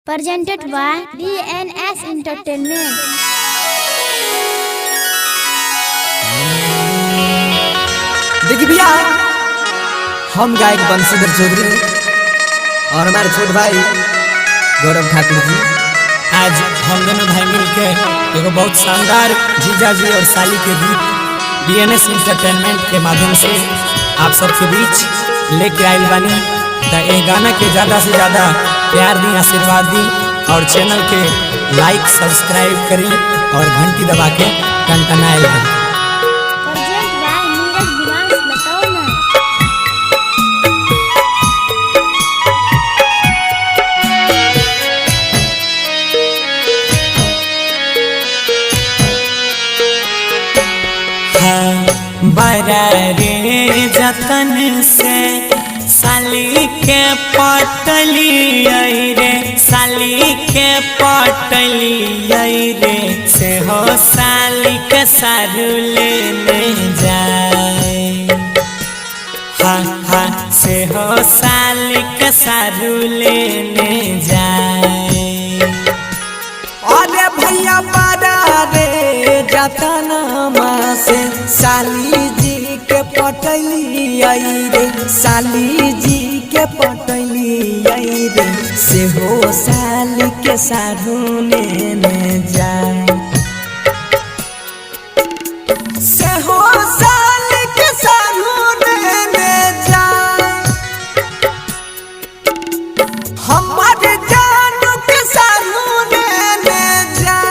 presented by DNS Entertainment। देखिए भैया, हम गायक बंशीधर चौधरी और हमारे छोटे भाई गौरव ठाकुर जी आज हम दोनों भाई मिलकर एक बहुत शानदार जीजा जी और साली के गीत DNS एंटरटेनमेंट के माध्यम से आप सबके बीच लेके आए बानी। तो ये गाना के ज़्यादा से ज़्यादा प्यार दी, आशीर्वाद दी और चैनल के लाइक सब्सक्राइब करी और घंटी दबा के टनटनाए बनी। Present by नीरज दिवांश बताओ ना। बड़ा रे जतन से साली के पटली रे, साली के पटली रे, से हो साली के सारू लेने जाए। हाँ हाँ से हो साली के सारू लेने जाए। अरे भैया बड़ा रे जतनमा से साली जी के पटली रे, साली जी के पटली रे, से हो साली के सारू लेने जाए। से हो साली के सारू लेने जाए। हमारे जानू के सारू लेने जाए।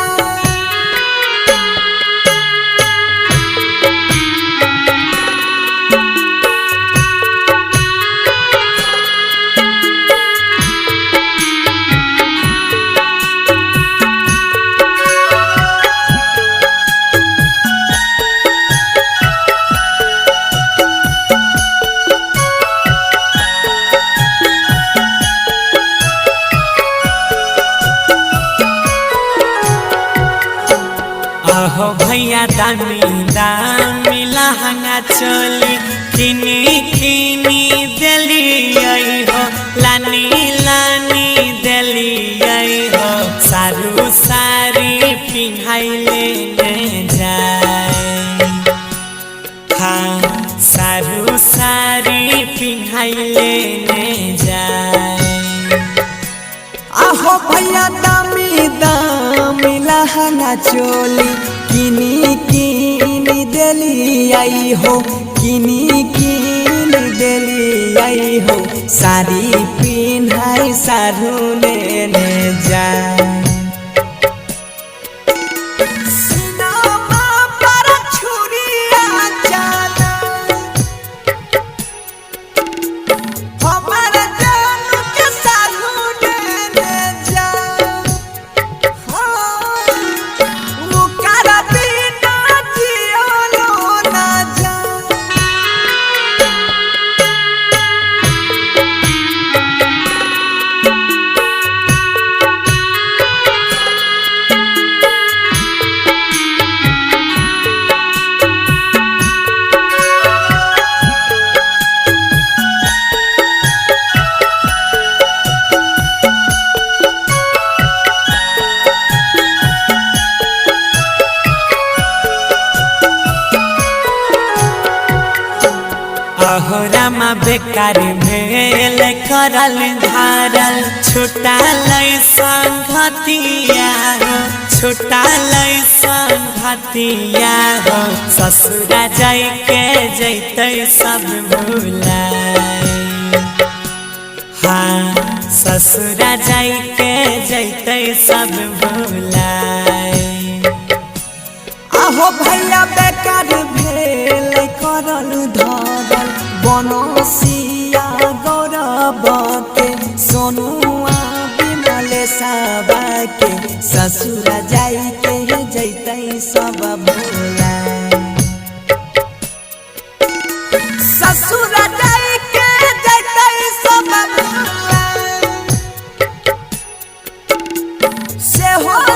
आहो भैया दामी दामी लहंगा चोली किनी किनी देली हो, लानी लानी देली हो, सारू सारी पिन्हाई लेने जाए। हाँ सारू सारी पिन्हाई लेने जाए। आहो भैया दामी दामी लहंगा चोली किनी किनी देली आई हो, किनी किनी देली आई हो, सारी पिन्हाई सारू लेने जाए। अहोरामा बेकार भेल करल धारल, छुटा लय संगतिया हो, छुटा लय संगतिया हो, ससुरा जाय के जैते सब भुलाए। हाँ ससुरा जाय के जैते सब भुलाए। आहो भैया बेकार भेल करल धरल, बनसिया गौरव के, सोनुआ बिमले साबा के, ससुरा जाई के जैते सब भुलाए। ससुरा जाई के जैते सब भुलाए। से हो